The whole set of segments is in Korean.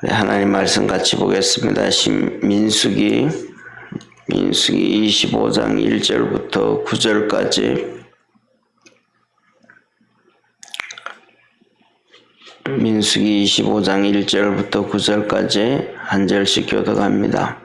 우리 하나님 말씀 같이 보겠습니다. 민수기 25장 1절부터 9절까지 민수기 25장 1절부터 9절까지 한 절씩 교독합니다.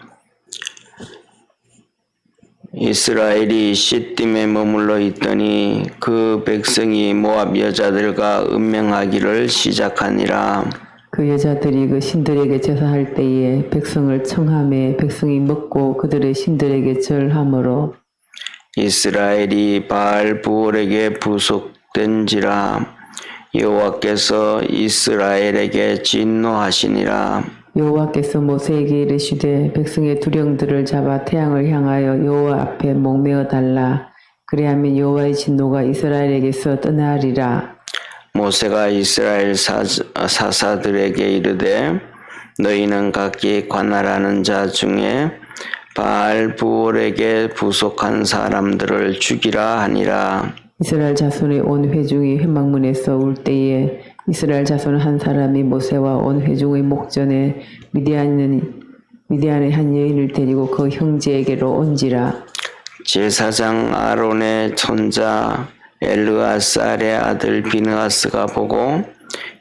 이스라엘이 시딤에 머물러 있더니 그 백성이 모압 여자들과 음행하기를 시작하니라. 그 여자들이 그 신들에게 제사할 때에 백성을 청함에 백성이 먹고 그들의 신들에게 절함으로 이스라엘이 바알 부올에게 부속된지라. 여호와께서 이스라엘에게 진노하시니라. 여호와께서 모세에게 이르시되 백성의 두령들을 잡아 태양을 향하여 여호와 앞에 목매어 달라. 그리하면 여호와의 진노가 이스라엘에게서 떠나리라. 모세가 이스라엘 사사들에게 이르되 너희는 각기 관할하는 자 중에 바알 부올에게 부속한 사람들을 죽이라 하니라. 이스라엘 자손의 온 회중이 회막문에서 울 때에 이스라엘 자손 한 사람이 모세와 온 회중의 목전에 미디안의 한 여인을 데리고 그 형제에게로 온지라. 제사장 아론의 손자 엘르아살의 아들 비느하스가 보고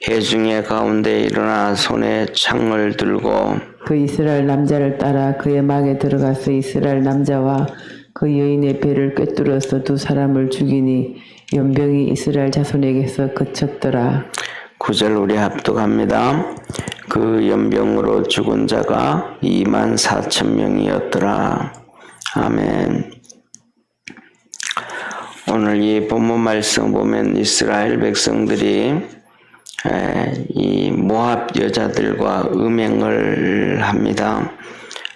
회중의 가운데 일어나 손에 창을 들고 그 이스라엘 남자를 따라 그의 막에 들어가서 이스라엘 남자와 그 여인의 배를 꿰뚫어서 두 사람을 죽이니 연병이 이스라엘 자손에게서 그쳤더라. 9절 우리 합독합니다. 그 연병으로 죽은 자가 24,000명이었더라. 아멘. 오늘 이 본문 말씀 보면 이스라엘 백성들이 이 모압 여자들과 음행을 합니다.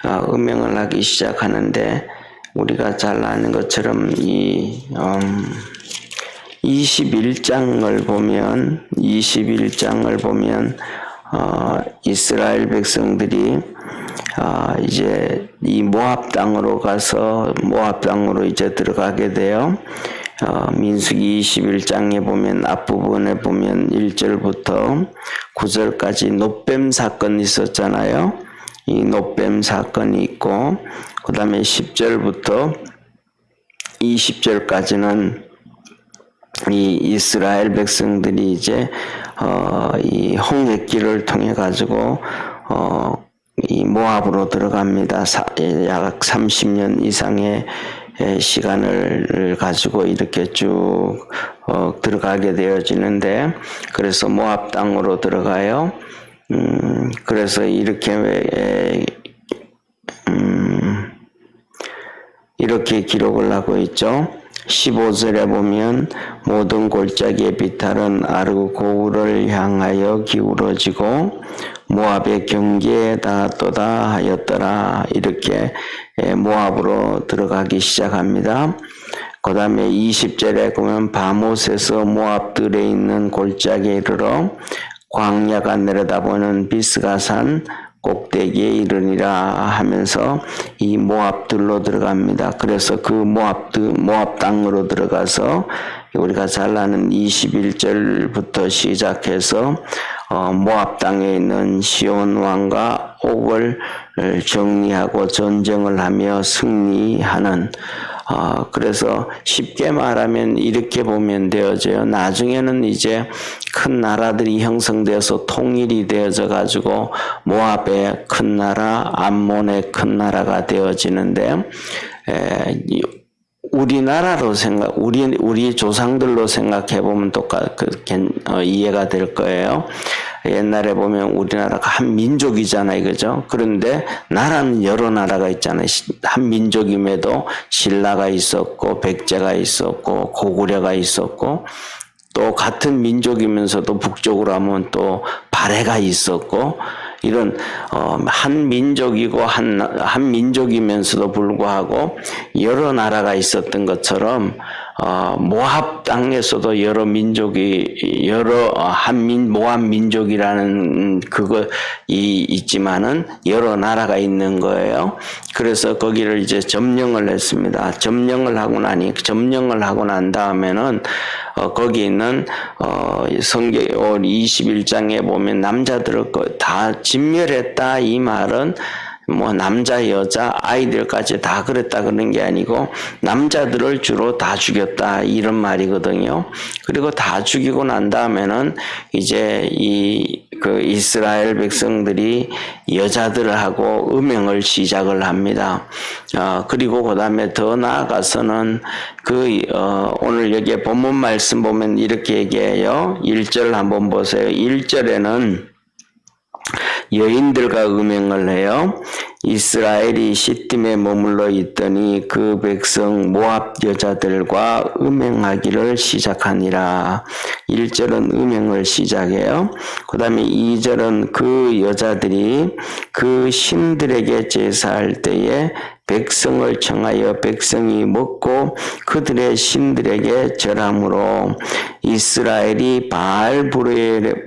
음행을 하기 시작하는데 우리가 잘 아는 것처럼 이 21장을 보면 이스라엘 백성들이 이제 이 모압 땅으로 이제 들어가게 돼요. 민수기 21장에 보면 앞부분에 보면 1절부터 9절까지 놋뱀 사건이 있었잖아요. 이 놋뱀 사건이 있고 그 다음에 10절부터 20절까지는 이 이스라엘 백성들이 이제 이 홍해길을 통해 가지고 이 모압으로 들어갑니다. 약 30년 이상의 시간을 가지고 이렇게 쭉 들어가게 되어지는데 그래서 모압 땅으로 들어가요. 그래서 이렇게 기록을 하고 있죠. 15절에 보면 모든 골짜기의 비탈은 아르고울을 향하여 기울어지고 모압의 경계에 닿았도다 하였더라. 이렇게 모압으로 들어가기 시작합니다. 그 다음에 20절에 보면 바못에서 모압들에 있는 골짜기에 이르러 광야가 내려다보는 비스가산 꼭대기에 이르니라 하면서 이 모압들로 들어갑니다. 그래서 그 모압 땅으로 들어가서 우리가 잘 아는 21절부터 시작해서 모압 땅에 있는 시온 왕과 옥을 정리하고 전쟁을 하며 승리하는 그래서 쉽게 말하면 이렇게 보면 되어져요. 나중에는 이제 큰 나라들이 형성되어서 통일이 되어져 가지고 모압의 큰 나라, 암몬의 큰 나라가 되어지는데 우리나라로 우리 조상들로 생각해 보면 이해가 될 거예요. 옛날에 보면 우리나라가 한 민족이잖아요, 그죠? 그런데 나라는 여러 나라가 있잖아요. 한 민족임에도 신라가 있었고, 백제가 있었고, 고구려가 있었고, 또 같은 민족이면서도 북쪽으로 하면 또 발해가 있었고, 이런 한 민족이고 한 민족이면서도 불구하고 여러 나라가 있었던 것처럼 모압 땅에서도 여러 민족이 모압 민족이라는 있지만은 여러 나라가 있는 거예요. 그래서 거기를 이제 점령을 했습니다. 점령을 하고 난 다음에는 거기 있는 성경 21장에 보면 남자들을 다 진멸했다 이 말은 뭐 남자 여자 아이들까지 다 그랬다 그런 게 아니고 남자들을 주로 다 죽였다 이런 말이거든요. 그리고 다 죽이고 난 다음에는 이제 이스라엘 백성들이 여자들하고 음행을 시작을 합니다. 그리고 그 다음에 더 나아가서는 오늘 여기 본문 말씀 보면 이렇게 얘기해요. 1절 한번 보세요. 1절에는 여인들과 음행을 해요. 이스라엘이 시딤에 머물러 있더니 그 백성 모압 여자들과 음행하기를 시작하니라. 1절은 음행을 시작해요. 그 다음에 2절은 그 여자들이 그 신들에게 제사할 때에 백성을 청하여 백성이 먹고 그들의 신들에게 절함으로 이스라엘이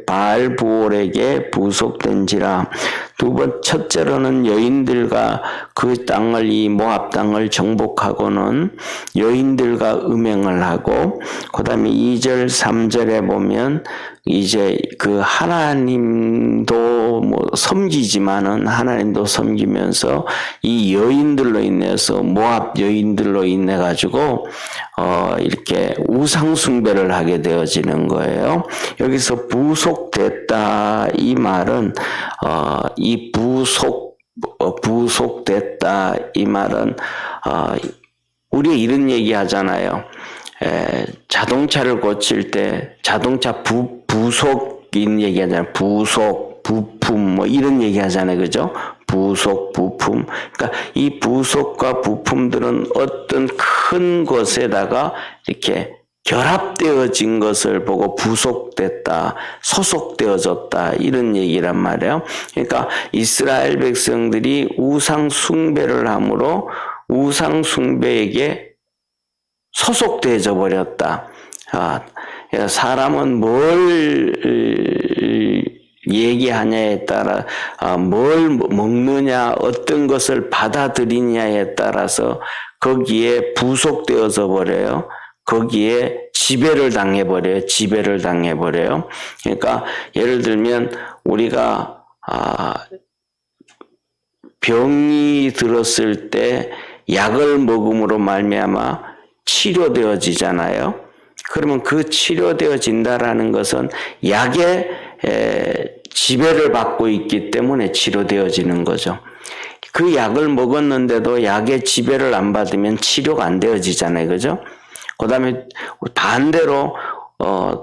바알부올에게 부속된지라. 첫째로는 여인들과 그 땅을 이 모압 땅을 정복하고는 여인들과 음행을 하고 그 다음에 2절 3절에 보면 이제 그 하나님도 섬기지만은 하나님도 섬기면서 이 여인들로 인해서 모압 여인들로 인해 가지고 이렇게 우상 숭배를 하게 되어지는 거예요. 여기서 부속됐다 이 말은 이 부속됐다 이 말은 우리 이런 얘기 하잖아요. 자동차를 고칠 때 자동차 부속인 얘기 하잖아요. 부속, 부품 뭐 이런 얘기 하잖아요. 그죠? 부속, 부품. 그러니까 이 부속과 부품들은 어떤 큰 것에다가 이렇게 결합되어진 것을 보고 부속됐다, 소속되어졌다 이런 얘기란 말이에요. 그러니까 이스라엘 백성들이 우상 숭배를 함으로 우상 숭배에게 소속되어져 버렸다. 사람은 뭘 얘기하냐에 따라 뭘 먹느냐 어떤 것을 받아들이냐에 따라서 거기에 부속되어져 버려요. 거기에 지배를 당해버려요. 그러니까 예를 들면 우리가 병이 들었을 때 약을 먹음으로 말미암아 치료되어지잖아요. 그러면 그 치료되어진다라는 것은 약의 지배를 받고 있기 때문에 치료되어지는 거죠. 그 약을 먹었는데도 약의 지배를 안 받으면 치료가 안 되어지잖아요. 그죠? 그 다음에 반대로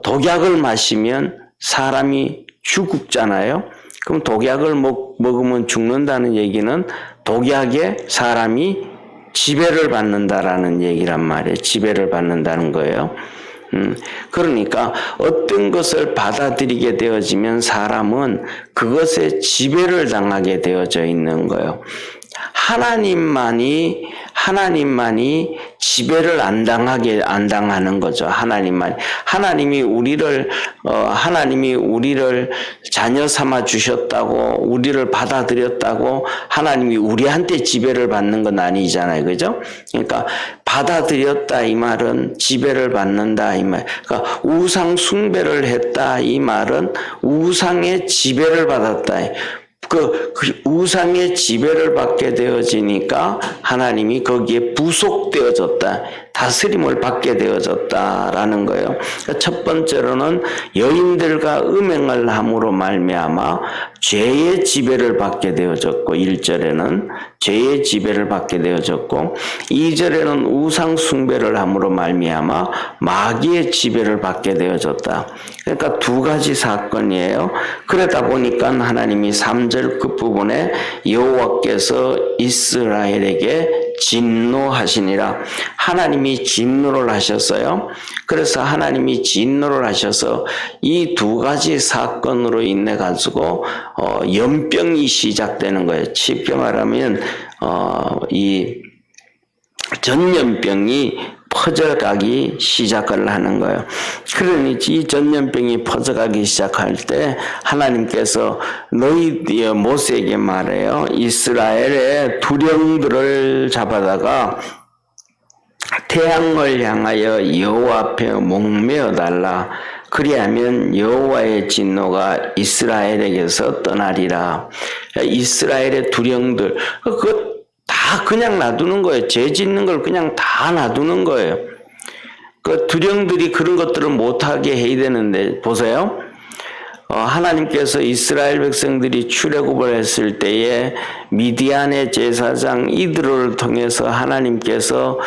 독약을 마시면 사람이 죽잖아요. 그럼 독약을 먹으면 죽는다는 얘기는 독약에 사람이 지배를 받는다라는 얘기란 말이에요. 지배를 받는다는 거예요. 그러니까 어떤 것을 받아들이게 되어지면 사람은 그것에 지배를 당하게 되어져 있는 거예요. 하나님만이 지배를 안 당하는 거죠. 하나님이 우리를 자녀 삼아 주셨다고, 우리를 받아들였다고 하나님이 우리한테 지배를 받는 건 아니잖아요. 그죠? 그러니까 받아들였다 이 말은 지배를 받는다 이 말. 그러니까 우상 숭배를 했다 이 말은 우상의 지배를 받았다. 그 우상의 지배를 받게 되어지니까 하나님이 거기에 부속되어졌다. 다스림을 받게 되어졌다라는 거예요. 그러니까 첫 번째로는 여인들과 음행을 함으로 말미암아 죄의 지배를 받게 되어졌고 1절에는 죄의 지배를 받게 되어졌고 2절에는 우상 숭배를 함으로 말미암아 마귀의 지배를 받게 되어졌다. 그러니까 두 가지 사건이에요. 그러다 보니까 하나님이 3절 끝부분에 여호와께서 이스라엘에게 진노하시니라. 하나님이 진노를 하셨어요. 그래서 하나님이 진노를 하셔서 이 두 가지 사건으로 인해 가지고 연병이 시작되는 거예요. 쉽게 말하면 이 전염병이 퍼져가기 시작을 하는 거예요. 그러니 이 전염병이 퍼져가기 시작할 때 하나님께서 너희 모세에게 말해요. 이스라엘의 두령들을 잡아다가 태양을 향하여 여호와 앞에 목매어 달라. 그리하면 여호와의 진노가 이스라엘에게서 떠나리라. 이스라엘의 두령들 그거 다 그냥 놔두는 거예요. 죄 짓는 걸 그냥 다 놔두는 거예요. 그 두령들이 그런 것들을 못하게 해야 되는데 보세요. 하나님께서 이스라엘 백성들이 출애굽을 했을 때에 미디안의 제사장 이드로를 통해서 하나님께서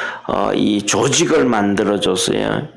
이 조직을 만들어 줬어요.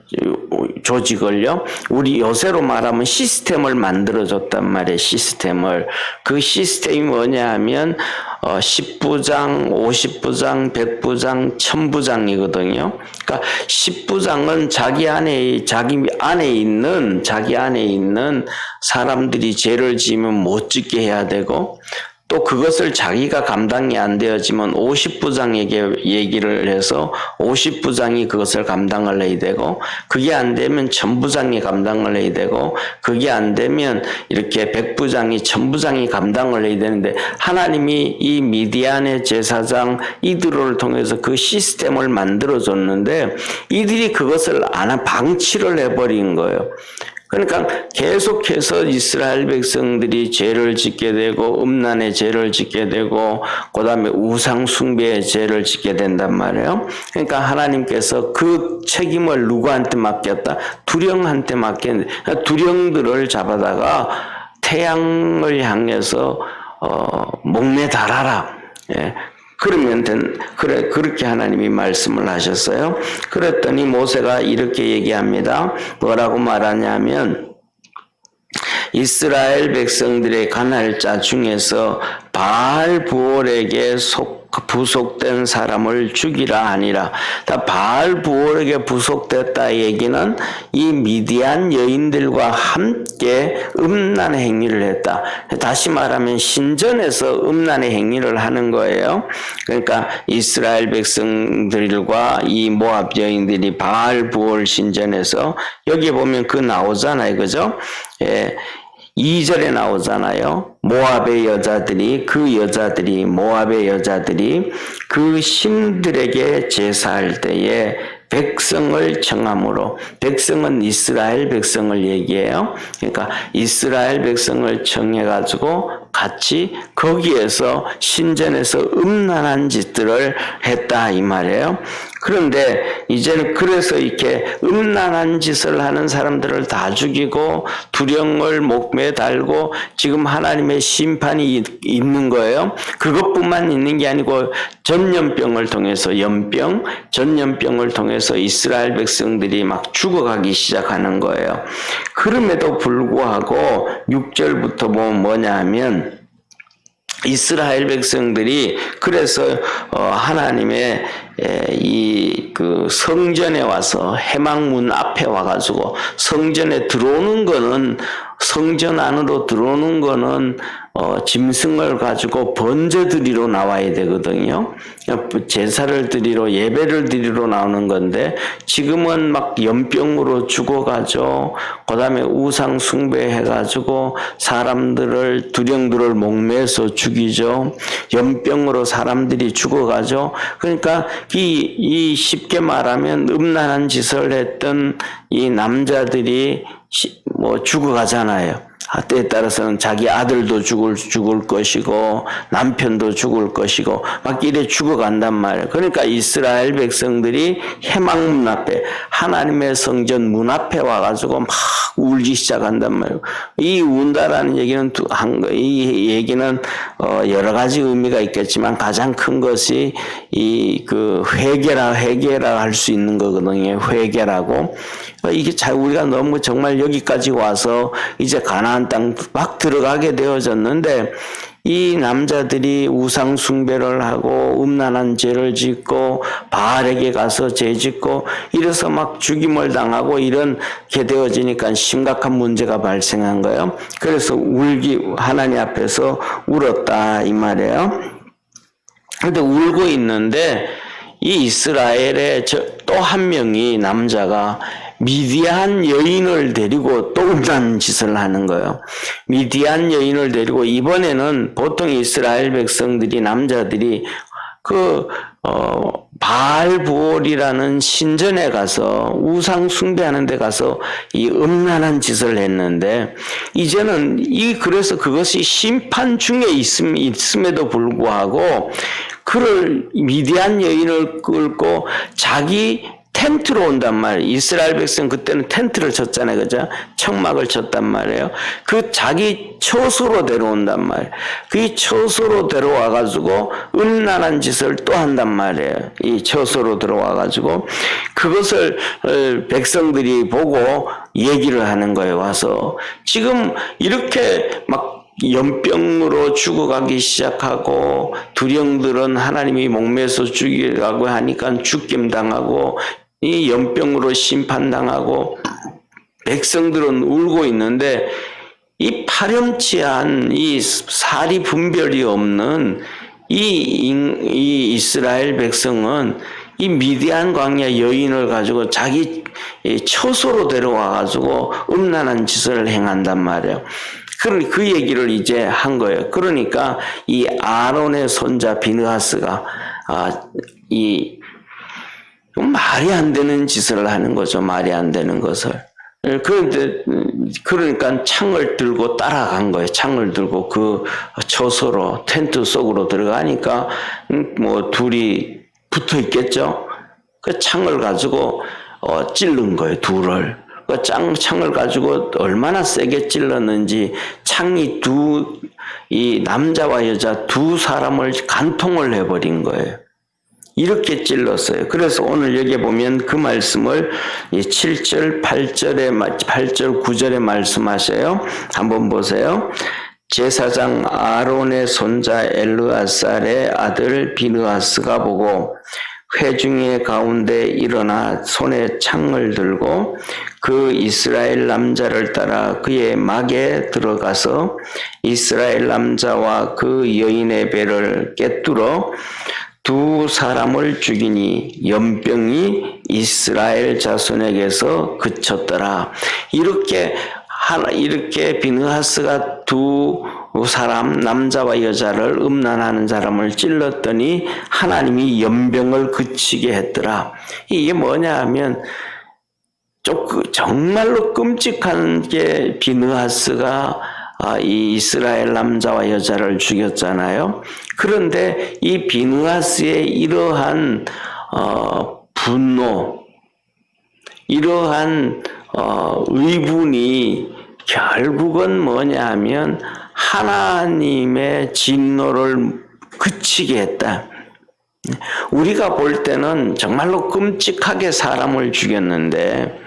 조직을요. 우리 요새로 말하면 시스템을 만들어 줬단 말이에요. 시스템을. 그 시스템이 뭐냐 하면 10부장, 50부장, 100부장, 1000부장이거든요. 그러니까 10부장은 자기 안에 있는 사람들이 죄를 지으면 못 짓게 해야 되고 또 그것을 자기가 감당이 안 되어지면 50부장에게 얘기를 해서 50부장이 그것을 감당을 해야 되고 그게 안 되면 1000부장이 감당을 해야 되고 그게 안 되면 이렇게 100부장이 1000부장이 감당을 해야 되는데 하나님이 이 미디안의 제사장 이드로를 통해서 그 시스템을 만들어 줬는데 이들이 그것을 방치를 해버린 거예요. 그러니까 계속해서 이스라엘 백성들이 죄를 짓게 되고 음란의 죄를 짓게 되고 그 다음에 우상 숭배의 죄를 짓게 된단 말이에요. 그러니까 하나님께서 그 책임을 누구한테 맡겼다? 두령한테 맡겼는데 두령들을 잡아다가 태양을 향해서 목매 달아라. 예. 그러면 그렇게 하나님이 말씀을 하셨어요. 그랬더니 모세가 이렇게 얘기합니다. 뭐라고 말하냐면 이스라엘 백성들의 간할자 중에서 바알 부올에게 부속된 사람을 죽이라 하니라. 바알 부올에게 부속됐다 얘기는 이 미디안 여인들과 함께 음란의 행위를 했다. 다시 말하면 신전에서 음란의 행위를 하는 거예요. 그러니까 이스라엘 백성들과 이 모압 여인들이 바알 부올 신전에서 여기 보면 그 나오잖아요. 그죠? 예. 2절에 나오잖아요. 모압의 여자들이 모압의 여자들이 그 신들에게 제사할 때에 백성을 청함으로 백성은 이스라엘 백성을 얘기해요. 그러니까 이스라엘 백성을 청해가지고 같이 거기에서 신전에서 음란한 짓들을 했다 이 말이에요. 그런데 이제는 그래서 이렇게 음란한 짓을 하는 사람들을 다 죽이고 두령을 목매에 달고 지금 하나님의 심판이 있는 거예요. 그것뿐만 있는 게 아니고 전염병을 통해서 전염병을 통해서 이스라엘 백성들이 막 죽어가기 시작하는 거예요. 그럼에도 불구하고 6절부터 보면 뭐냐 하면 이스라엘 백성들이 그래서 하나님의 그 성전에 와서 해망문 앞에 와가지고 성전에 들어오는 거는 성전 안으로 들어오는 거는 짐승을 가지고 번제 드리러 나와야 되거든요. 제사를 드리러 예배를 드리러 나오는 건데 지금은 막 연병으로 죽어가죠. 그 다음에 우상 숭배해가지고 사람들을 두령들을 목매서 죽이죠. 연병으로 사람들이 죽어가죠. 그러니까 이 쉽게 말하면 음란한 짓을 했던 이 남자들이 죽어가잖아요. 때에 따라서는 자기 아들도 죽을 것이고 남편도 죽을 것이고 막 이래 죽어간단 말이에요. 그러니까 이스라엘 백성들이 해망문 앞에 하나님의 성전 문 앞에 와가지고 막 울기 시작한단 말이에요. 이 운다라는 얘기는 이 얘기는 여러 가지 의미가 있겠지만 가장 큰 것이 그 회개라 할 수 있는 거거든요. 회개라고. 이게 우리가 너무 정말 여기까지 와서 이제 가나안 땅 막 들어가게 되어졌는데 이 남자들이 우상 숭배를 하고 음란한 죄를 짓고 바알에게 가서 죄 짓고 이래서 막 죽임을 당하고 이렇게 되어지니까 심각한 문제가 발생한 거예요. 그래서 하나님 앞에서 울었다 이 말이에요. 근데 울고 있는데 이 이스라엘의 또 한 명이 남자가 미디안 여인을 데리고 또 음란 짓을 하는 거예요. 미디안 여인을 데리고 이번에는 보통 이스라엘 백성들이 남자들이 바알부올이라는 신전에 가서 우상 숭배하는 데 가서 이 음란한 짓을 했는데 이제는 그래서 그것이 심판 중에 있음에도 불구하고 그를 미디안 여인을 끌고 자기 텐트로 온단 말이에요. 이스라엘 백성 그때는 텐트를 쳤잖아요. 그죠? 청막을 쳤단 말이에요. 그 자기 처소로 데려온단 말이에요. 그 처소로 데려와가지고 음란한 짓을 또 한단 말이에요. 이 처소로 들어와가지고 그것을 백성들이 보고 얘기를 하는 거예요. 와서 지금 이렇게 막 연병으로 죽어가기 시작하고 두령들은 하나님이 목매서 죽이라고 하니까 죽김 당하고 이 연병으로 심판당하고 백성들은 울고 있는데 이 파렴치한 이 사리 분별이 없는 이 이스라엘 백성은 이 미디안 광야 여인을 가지고 자기 처소로 데려와 가지고 음란한 짓을 행한단 말이에요. 그 얘기를 이제 한 거예요. 그러니까 이 아론의 손자 비느하스가 이 말이 안 되는 짓을 하는 거죠. 말이 안 되는 것을. 그러니까 창을 들고 따라간 거예요. 창을 들고 그 처소로 텐트 속으로 들어가니까 뭐 둘이 붙어 있겠죠. 그 창을 가지고 찔른 거예요. 둘을. 그 창을 가지고 얼마나 세게 찔렀는지 창이 이 남자와 여자 두 사람을 간통을 해버린 거예요. 이렇게 찔렀어요. 그래서 오늘 여기 보면 그 말씀을 7절, 8절, 9절에 말씀하셔요. 한번 보세요. 제사장 아론의 손자 엘르아살의 아들 비느하스가 보고 회중의 가운데 일어나 손에 창을 들고 그 이스라엘 남자를 따라 그의 막에 들어가서 이스라엘 남자와 그 여인의 배를 꿰뚫어 두 사람을 죽이니 연병이 이스라엘 자손에게서 그쳤더라. 이렇게 비느하스가 두 사람 남자와 여자를 음란하는 사람을 찔렀더니 하나님이 연병을 그치게 했더라. 이게 뭐냐 하면 정말로 끔찍한 게 비느하스가 이 이스라엘 남자와 여자를 죽였잖아요. 그런데 이 비느하스의 이러한 분노, 이러한 의분이 결국은 뭐냐 하면 하나님의 진노를 그치게 했다. 우리가 볼 때는 정말로 끔찍하게 사람을 죽였는데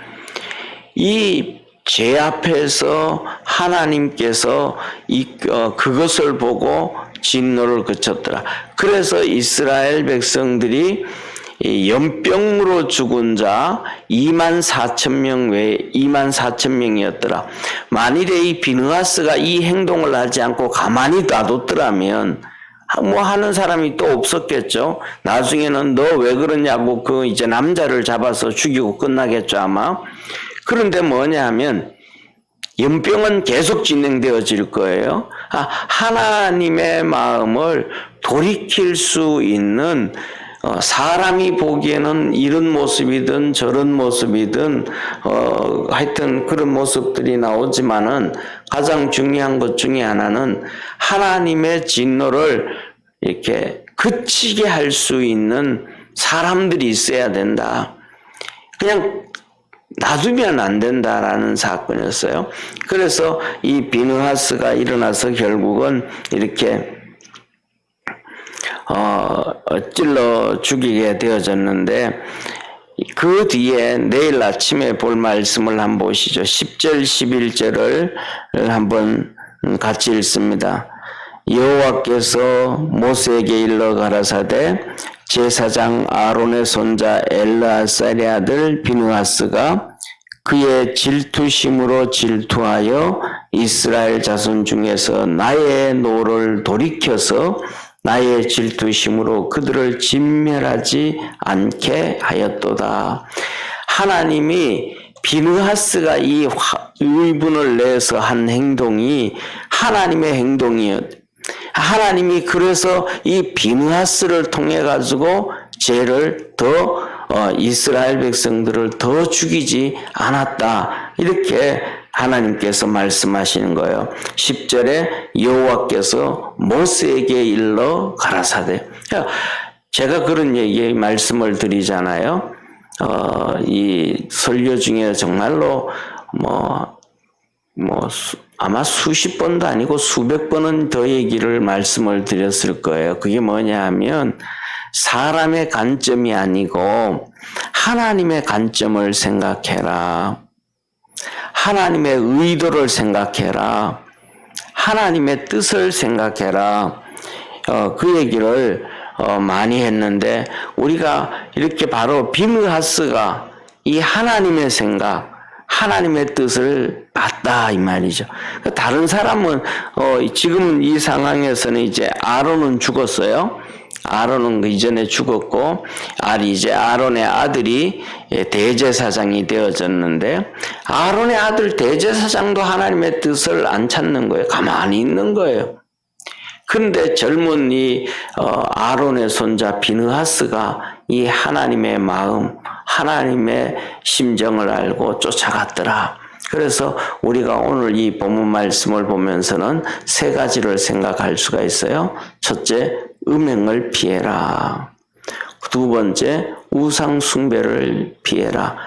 이 죄 앞에서 하나님께서 그것을 보고 진노를 그쳤더라. 그래서 이스라엘 백성들이 연병으로 죽은 자 24,000명 외에 24,000명이었더라. 만일에 이 비느하스가 이 행동을 하지 않고 가만히 놔뒀더라면 뭐 하는 사람이 또 없었겠죠. 나중에는 너 왜 그러냐고 이제 남자를 잡아서 죽이고 끝나겠죠 아마. 그런데 뭐냐 하면 연병은 계속 진행되어질 거예요. 하나님의 마음을 돌이킬 수 있는 사람이 보기에는 이런 모습이든 저런 모습이든 하여튼 그런 모습들이 나오지만은 가장 중요한 것 중에 하나는 하나님의 진노를 이렇게 그치게 할 수 있는 사람들이 있어야 된다. 그냥 놔두면 안 된다라는 사건이었어요. 그래서 이 비느하스가 일어나서 결국은 이렇게 찔러 죽이게 되어졌는데 그 뒤에 내일 아침에 볼 말씀을 한번 보시죠. 10절 11절을 한번 같이 읽습니다. 여호와께서 모세에게 일러 가라사대 제사장 아론의 손자 엘르아살의 아들 비느하스가 그의 질투심으로 질투하여 이스라엘 자손 중에서 나의 노를 돌이켜서 나의 질투심으로 그들을 진멸하지 않게 하였도다. 하나님이 비느하스가 이 의분을 내서 한 행동이 하나님의 행동이었. 하나님이 그래서 이 비느하스를 통해 가지고 죄를 더 이스라엘 백성들을 더 죽이지 않았다. 이렇게 하나님께서 말씀하시는 거예요. 10절에 여호와께서 모세에게 일러 가라사대. 제가 그런 말씀을 드리잖아요. 이 설교 중에 정말로 아마 수십 번도 아니고 수백 번은 더 말씀을 드렸을 거예요. 그게 뭐냐 하면 사람의 관점이 아니고 하나님의 관점을 생각해라. 하나님의 의도를 생각해라. 하나님의 뜻을 생각해라. 그 얘기를 많이 했는데 우리가 이렇게 바로 비느하스가 이 하나님의 생각, 하나님의 뜻을 봤다 이 말이죠. 다른 사람은 지금 이 상황에서는 이제 아론은 죽었어요. 아론은 이전에 죽었고 이제 아론의 아들이 대제사장이 되어졌는데 아론의 아들 대제사장도 하나님의 뜻을 안 찾는 거예요. 가만히 있는 거예요. 근데 젊은 이 아론의 손자 비느하스가 이 하나님의 마음, 하나님의 심정을 알고 쫓아갔더라. 그래서 우리가 오늘 이 본문 말씀을 보면서는 세 가지를 생각할 수가 있어요. 첫째, 음행을 피해라. 두 번째, 우상 숭배를 피해라.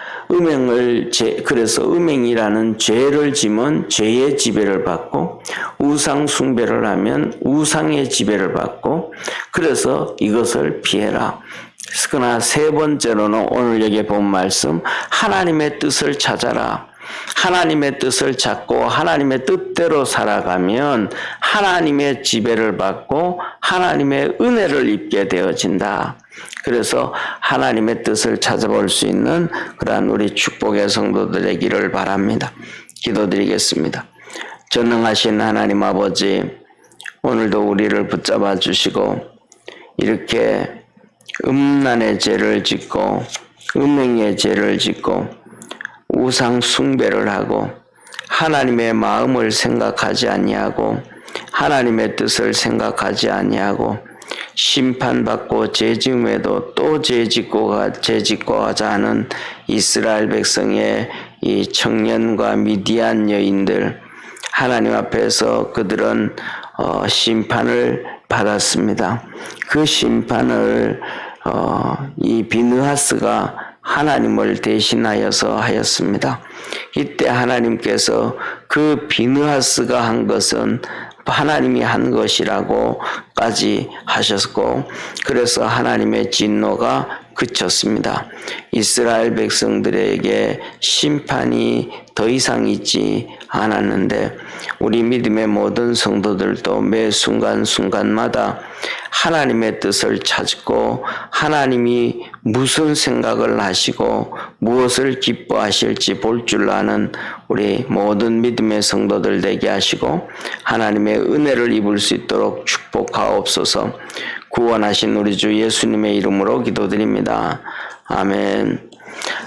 그래서 음행이라는 죄를 지면 죄의 지배를 받고 우상 숭배를 하면 우상의 지배를 받고 그래서 이것을 피해라. 그러나 세 번째로는 오늘 여기 본 말씀 하나님의 뜻을 찾아라. 하나님의 뜻을 찾고 하나님의 뜻대로 살아가면 하나님의 지배를 받고 하나님의 은혜를 입게 되어진다. 그래서 하나님의 뜻을 찾아볼 수 있는 그러한 우리 축복의 성도들 되기를 바랍니다. 기도드리겠습니다. 전능하신 하나님 아버지, 오늘도 우리를 붙잡아 주시고 이렇게 음란의 죄를 짓고 음행의 죄를 짓고 우상 숭배를 하고 하나님의 마음을 생각하지 아니하고 하나님의 뜻을 생각하지 아니하고 심판받고 죄지음에도 또 죄짓고 하자 하는 이스라엘 백성의 이 청년과 미디안 여인들 하나님 앞에서 그들은 심판을 받았습니다. 그 심판을 이 비느하스가 하나님을 대신하여서 하였습니다. 이때 하나님께서 그 비느하스가 한 것은 하나님이 한 것이라고까지 하셨고 그래서 하나님의 진노가 그쳤습니다. 이스라엘 백성들에게 심판이 더 이상 있지 않았는데 우리 믿음의 모든 성도들도 매 순간순간마다 하나님의 뜻을 찾고 하나님이 무슨 생각을 하시고 무엇을 기뻐하실지 볼 줄 아는 우리 모든 믿음의 성도들 되게 하시고 하나님의 은혜를 입을 수 있도록 축복하옵소서. 구원하신 우리 주 예수님의 이름으로 기도드립니다. 아멘.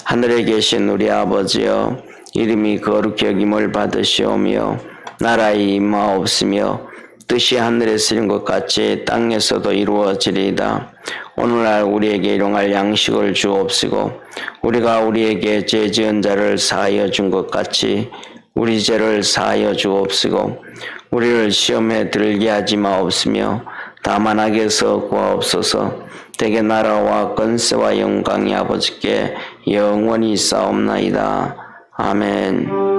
하늘에 계신 우리 아버지여, 이름이 거룩히 여김을 받으시오며 나라의 임하옵시며 뜻이 하늘에서 이룬 것 같이 땅에서도 이루어지리이다. 오늘날 우리에게 일용할 양식을 주옵시고 우리가 우리에게 죄 지은 자를 사하여 준 것 같이 우리 죄를 사하여 주옵시고 우리를 시험에 들게 하지 마옵시며 다만 악에서 구하옵소서. 대개 나라와 권세와 영광이 아버지께 영원히 있사옵나이다. 아멘.